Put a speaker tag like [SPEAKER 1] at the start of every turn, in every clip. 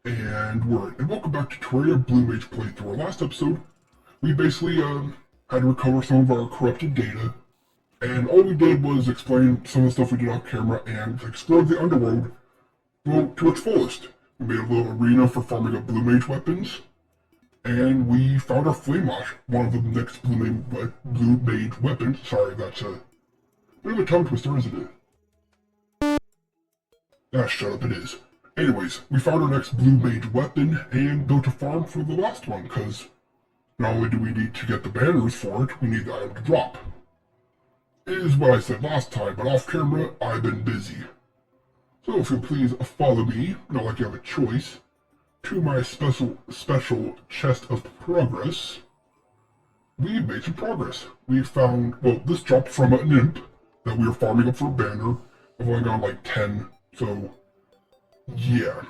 [SPEAKER 1] And welcome back to Terraria Blue Mage playthrough. Our last episode, we basically had to recover some of our corrupted data, and all we did was explain some of the stuff we did off camera and explore the underworld, well, to its fullest. We made a little arena for farming up Blue Mage weapons, and we found our Flame Lash, one of the next Blue Mage weapons. Sorry, that's a bit of a tongue twister, isn't it? Ah, shut up, it is. Anyways, we found our next Blue Mage weapon and built a farm for the last one, because not only do we need to get the banners for it, we need the item to drop. It is what I said last time, but off camera, I've been busy. So if you'll please follow me, not like you have a choice, to my special chest of progress. We've made some progress. We found, well, this dropped from an imp that we were farming up for a banner. I've only got like 10, so yeah.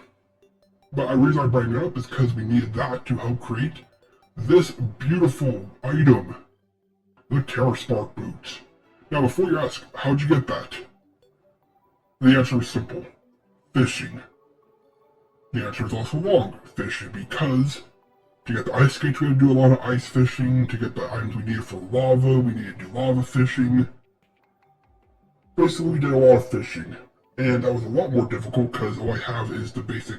[SPEAKER 1] But the reason I bring it up is because we needed that to help create this beautiful item, the Terraspark boots. Now before you ask, how'd you get that? The answer is simple. Fishing. The answer is also long. Fishing, because to get the ice skates we had to do a lot of ice fishing. To get the items we needed for lava, we needed to do lava fishing. Basically we did a lot of fishing. And that was a lot more difficult because all I have is the basic,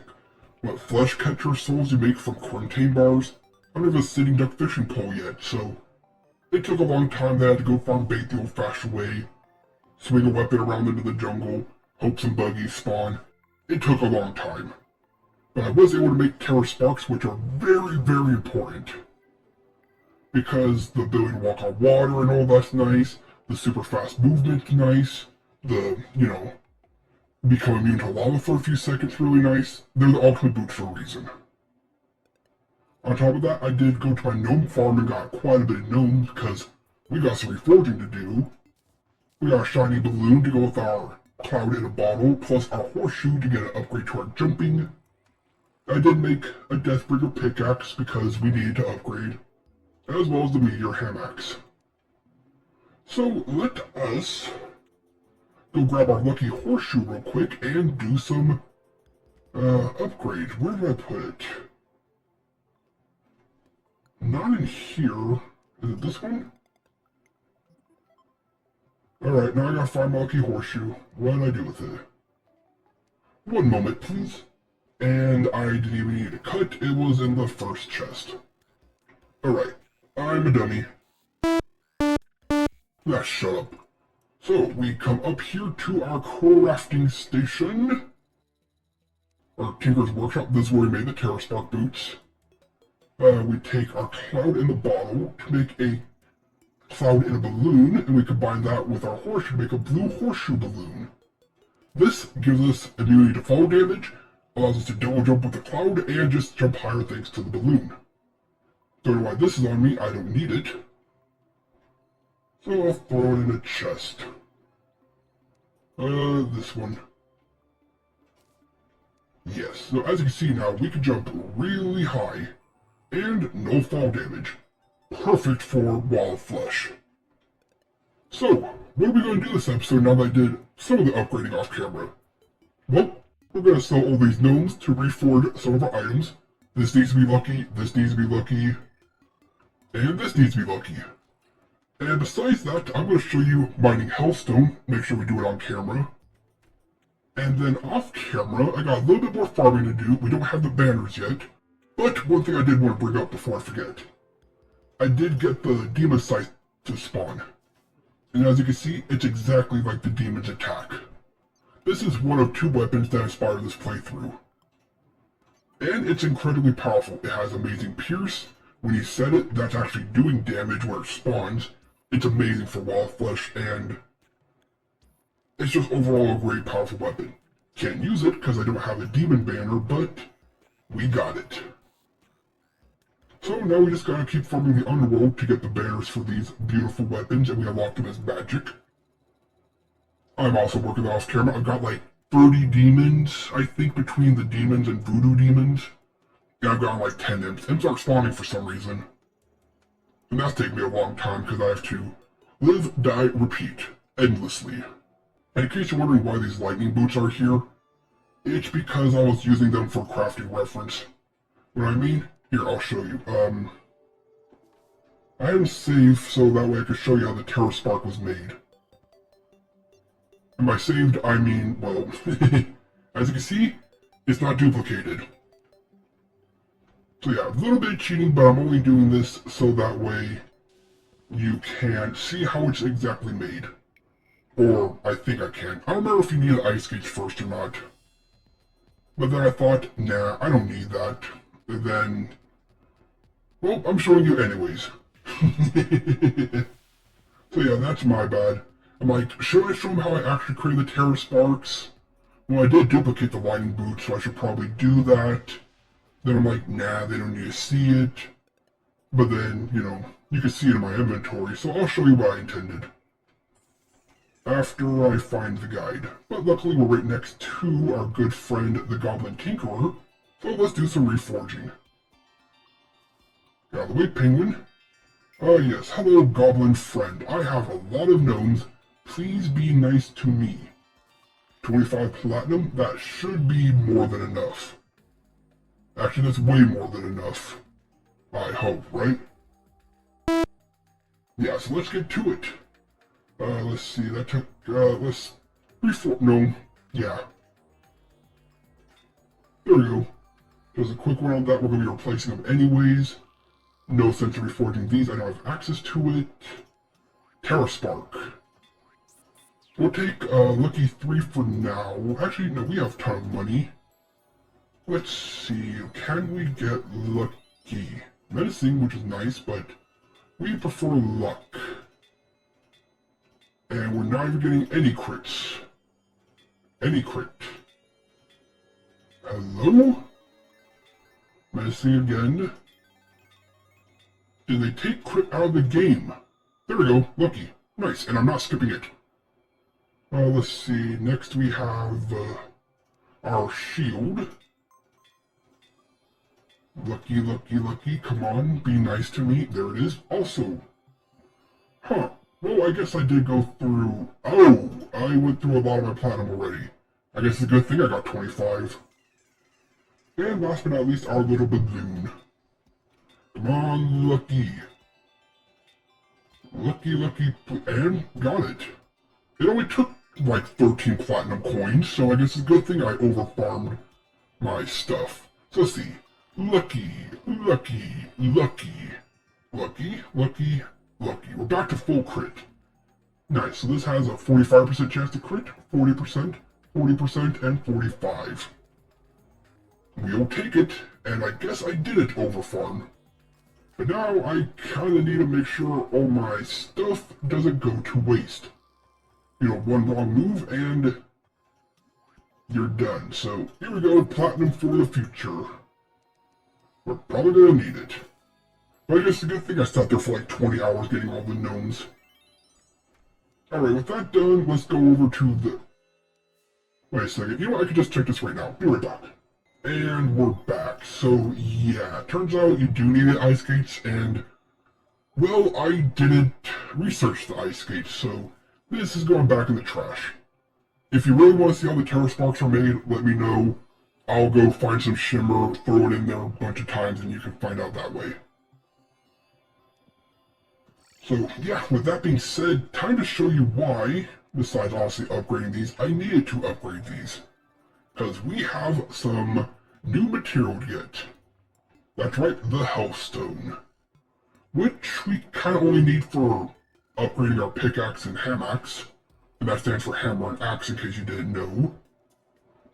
[SPEAKER 1] flesh catcher souls you make from quarantine bars. I don't have a sitting duck fishing pole yet, so it took a long time. They had to go farm bait the old-fashioned way, swing a weapon around into the jungle, hope some buggies spawn. It took a long time. But I was able to make Terrasparks, which are very, very important. Because the ability to walk on water and all that's nice, the super fast movement's nice, become immune to lava for a few seconds, really nice. They're the ultimate boots for a reason. On top of that, I did go to my gnome farm and got quite a bit of gnomes because we got some reforging to do. We got a shiny balloon to go with our cloud in a bottle, plus our horseshoe to get an upgrade to our jumping. I did make a Deathbringer pickaxe because we needed to upgrade, as well as the meteor hamax. So let us go grab our lucky horseshoe real quick and do some upgrades. Where did I put it? Not in here. Is it this one? Alright, now I gotta find my lucky horseshoe. What did I do with it? One moment, please. And I didn't even need to cut. It was in the first chest. Alright, I'm a dummy. Ah, shut up. So, we come up here to our crafting station. Our Tinker's Workshop. This is where we made the Terraspark boots. We take our cloud in the bottle to make a cloud in a balloon, and we combine that with our horseshoe to make a blue horseshoe balloon. This gives us immunity to fall damage, allows us to double jump with the cloud, and just jump higher thanks to the balloon. Don't know why this is on me, I don't need it. So I'll throw it in a chest. This one. Yes, so as you can see now, we can jump really high, and no fall damage. Perfect for wall of flesh. So, what are we going to do this episode now that I did some of the upgrading off camera? Well, we're going to sell all these gnomes to reforge some of our items. This needs to be lucky, this needs to be lucky, and this needs to be lucky. And besides that, I'm going to show you mining hellstone, make sure we do it on camera. And then off camera, I got a little bit more farming to do. We don't have the banners yet. But one thing I did want to bring up before I forget. I did get the demon scythe to spawn. And as you can see, it's exactly like the demon's attack. This is one of two weapons that inspired this playthrough. And it's incredibly powerful. It has amazing pierce. When you set it, that's actually doing damage where it spawns. It's amazing for wall of flesh, and it's just overall a great powerful weapon. Can't use it because I don't have a demon banner, but we got it. So now we just gotta keep farming the underworld to get the banners for these beautiful weapons, and we unlock them as magic. I'm also working off camera. I've got like 30 demons, I think, between the demons and voodoo demons. And I've got like 10 imps. Imps aren't spawning for some reason. And that's taking me a long time because I have to live, die, repeat endlessly. And in case you're wondering why these lightning boots are here, It's because I was using them for crafting reference. What I mean? Here, I'll show you. I am saved so that way I can show you how the Terra Spark was made. And by saved, I mean, well, as you can see, it's not duplicated. So yeah, a little bit of cheating, but I'm only doing this so that way you can see how it's exactly made. Or, I think I can. I don't remember if you need ice skates first or not. But then I thought, nah, I don't need that. And then, well, I'm showing you anyways. So yeah, that's my bad. I'm like, should I show them how I actually created the Terra Sparks? Well, I did duplicate the lightning boot, so I should probably do that. Then I'm like, nah, they don't need to see it. But then, you know, you can see it in my inventory, so I'll show you what I intended. After I find the guide. But luckily we're right next to our good friend, the Goblin Tinkerer, so let's do some reforging. Got the way, penguin. Yes, hello goblin friend. I have a lot of gnomes. Please be nice to me. 25 platinum? That should be more than enough. Actually, that's way more than enough. I hope, right? Yeah, so let's get to it. Let's see, that took, let's no, yeah. There we go. There's a quick one on that, we're going to be replacing them anyways. No sense in reforging these, I don't have access to it. Terra Spark. We'll take, Lucky 3 for now. Actually, no, we have a ton of money. Let's see, can we get Lucky? Menacing, which is nice, but we prefer Luck. And we're not even getting any crits. Any crit. Hello? Menacing again. Did they take crit out of the game? There we go, Lucky. Nice, and I'm not skipping it. Let's see, next we have our shield. Lucky, lucky, lucky, come on, be nice to me. There it is. Also, huh, well, I guess I did go through, oh, I went through a lot of my platinum already. I guess it's a good thing I got 25. And last but not least, our little balloon. Come on, Lucky. Lucky, lucky, and got it. It only took like 13 platinum coins, so I guess it's a good thing I overfarmed my stuff. So let's see. Lucky, lucky, lucky, lucky, lucky, lucky. We're back to full crit. Nice, so this has a 45% chance to crit, 40%, 40%, and 45. We'll take it, and I guess I did it overfarm. But now I kinda need to make sure all my stuff doesn't go to waste. You know, one wrong move and you're done. So here we go, platinum for the future. We're probably gonna need it. But I guess it's a good thing I sat there for like 20 hours getting all the gnomes. Alright, with that done, let's go over to the... Wait a second, you know what, I could just check this right now. Be right back. And we're back. So yeah, turns out you do need ice skates and... Well, I didn't research the ice skates, so... This is going back in the trash. If you really want to see how the Terra Sparks are made, let me know. I'll go find some shimmer, throw it in there a bunch of times, and you can find out that way. So yeah, with that being said, time to show you why, besides honestly upgrading these, I needed to upgrade these. Because we have some new material to get. That's right, the Hellstone. Which we kind of only need for upgrading our pickaxe and hamaxe, and that stands for hammer and axe in case you didn't know.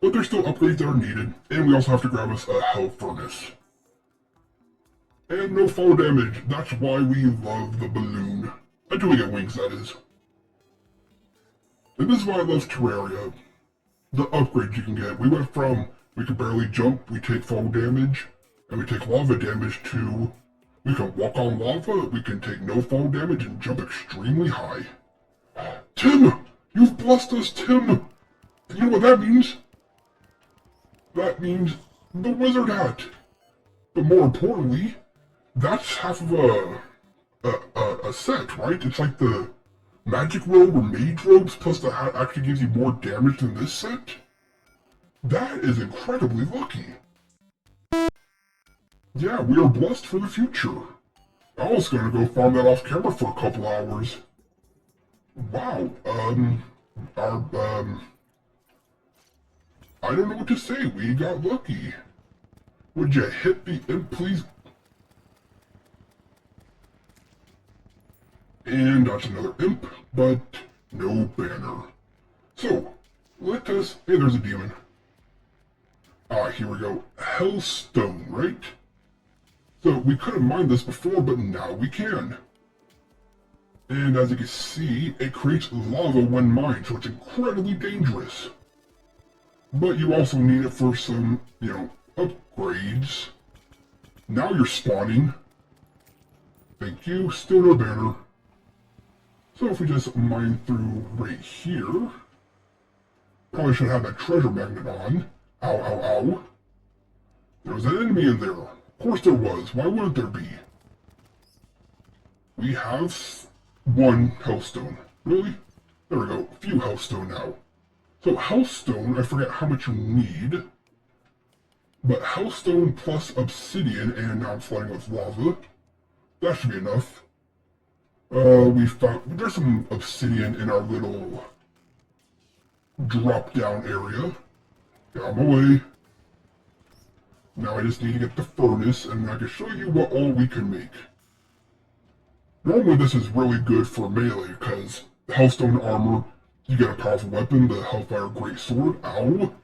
[SPEAKER 1] But there's still upgrades that are needed, and we also have to grab us a hell furnace. And no fall damage, that's why we love the balloon. Until we get wings, that is. And this is why I love Terraria. The upgrades you can get. We went from, we could barely jump, we take fall damage, and we take lava damage to... We can walk on lava, we can take no fall damage, and jump extremely high. Tim! You've blessed us, Tim! You know what that means? That means the wizard hat! But more importantly, that's half of a set, right? It's like the magic robe or mage robes, plus the hat actually gives you more damage than this set? That is incredibly lucky. Yeah, we are blessed for the future. I was gonna go farm that off camera for a couple hours. Wow, our, I don't know what to say, we got lucky. Would you hit the imp, please? And that's another imp, but no banner. So, let us... Hey, there's a demon. Ah, here we go. Hellstone, right? So, we couldn't mine this before, but now we can. And as you can see, it creates lava when mined, so it's incredibly dangerous. But you also need it for some, upgrades. Now you're spawning. Thank you, still no banner. So if we just mine through right here, probably should have that treasure magnet on. Ow, ow, ow. There was an enemy in there. Of course there was. Why wouldn't there be? We have one hellstone. Really? There we go. A few hellstone now. So hellstone, I forget how much you need. But hellstone plus obsidian, and now I'm flooding with lava. That should be enough. We found... There's some obsidian in our little drop-down area. Get out of my way. Now I just need to get the furnace, and I can show you what all we can make. Normally this is really good for melee, because hellstone armor, you get a powerful weapon, the Hellfire Greatsword, ow.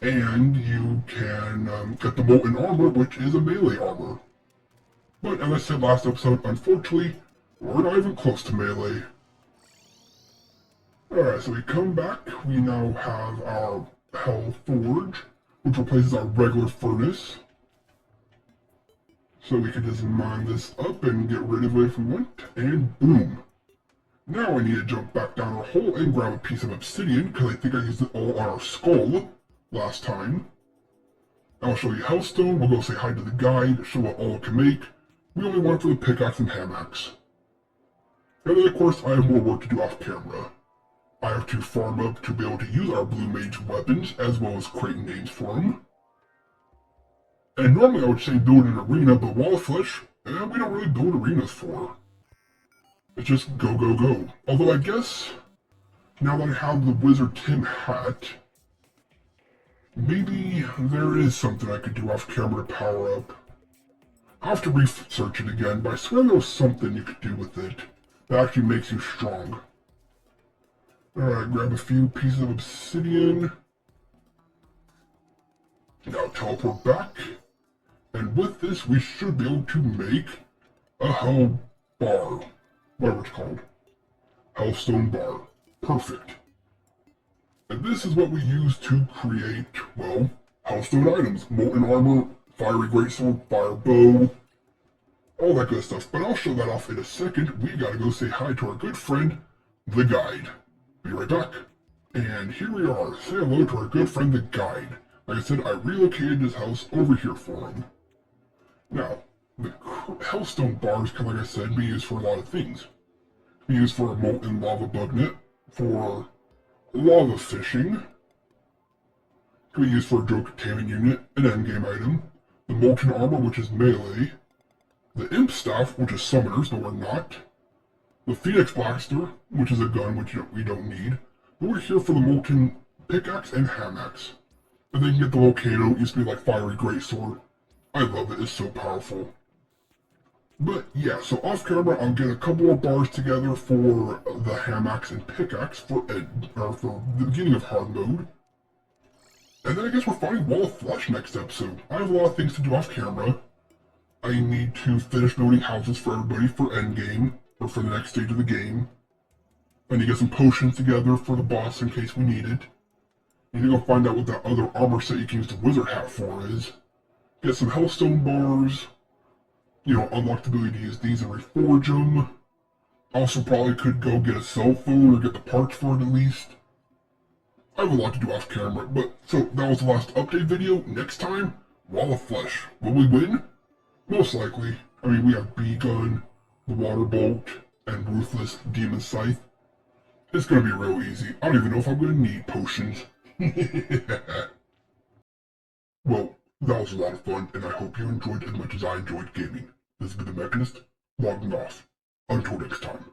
[SPEAKER 1] And you can get the molten armor, which is a melee armor. But as I said last episode, unfortunately, we're not even close to melee. Alright, so we come back, we now have our Hell Forge, which replaces our regular furnace. So we can just mine this up and get rid of it if we want, and boom. Now I need to jump back down our hole and grab a piece of obsidian, because I think I used it all on our skull last time. I'll show you Hellstone, we'll go say hi to the guide, show what all it can make. We only want it for the pickaxe and hamax. And then of course I have more work to do off camera. I have to farm up to be able to use our blue mage weapons, as well as create names for them. And normally I would say build an arena, but Wall of Flesh, we don't really build arenas for. It's just go, go, go. Although I guess, now that I have the Wizard Tim hat, maybe there is something I could do off camera to power up. I'll have to research it again, but I swear there was something you could do with it that actually makes you strong. Alright, grab a few pieces of obsidian. Now teleport back. And with this, we should be able to make a hell bar. Whatever it's called. Hellstone bar. Perfect. And this is what we use to create, well, hellstone items. Molten armor, fiery greatsword, fire bow, all that good stuff. But I'll show that off in a second. We gotta go say hi to our good friend, the guide. Be right back. And here we are. Say hello to our good friend, the guide. Like I said, I relocated his house over here for him. Now, the hellstone bars can, like I said, be used for a lot of things. Be used for a molten lava bug net, for lava fishing, can be used for a drone containment unit, an endgame item, the molten armor, which is melee, the imp staff, which is summoners, but we're not, the phoenix blaster, which is a gun, which we don't need, but we're here for the molten pickaxe and hamax. And then you can get the volcano, it used to be like fiery greatsword. I love it, it's so powerful. But yeah, so off camera I'll get a couple more bars together for the hamax and pickaxe for the beginning of hard mode. And then I guess we're fighting Wall of Flesh next episode. I have a lot of things to do off camera. I need to finish building houses for everybody for endgame, or for the next stage of the game. I need to get some potions together for the boss in case we need it. I need to go find out what that other armor set you can use the wizard hat for is. Get some hellstone bars. Unlock the ability to use these and reforge them. Also probably could go get a cell phone or get the parts for it at least. I have a lot to do off camera, but so that was the last update video. Next time, Wall of Flesh. Will we win? Most likely. I mean, we have B-Gun, the Water Bolt, and Ruthless Demon Scythe. It's gonna be real easy. I don't even know if I'm gonna need potions. was a lot of fun, and I hope you enjoyed as much as I enjoyed gaming. This has been the Mechanist, logging off. Until next time.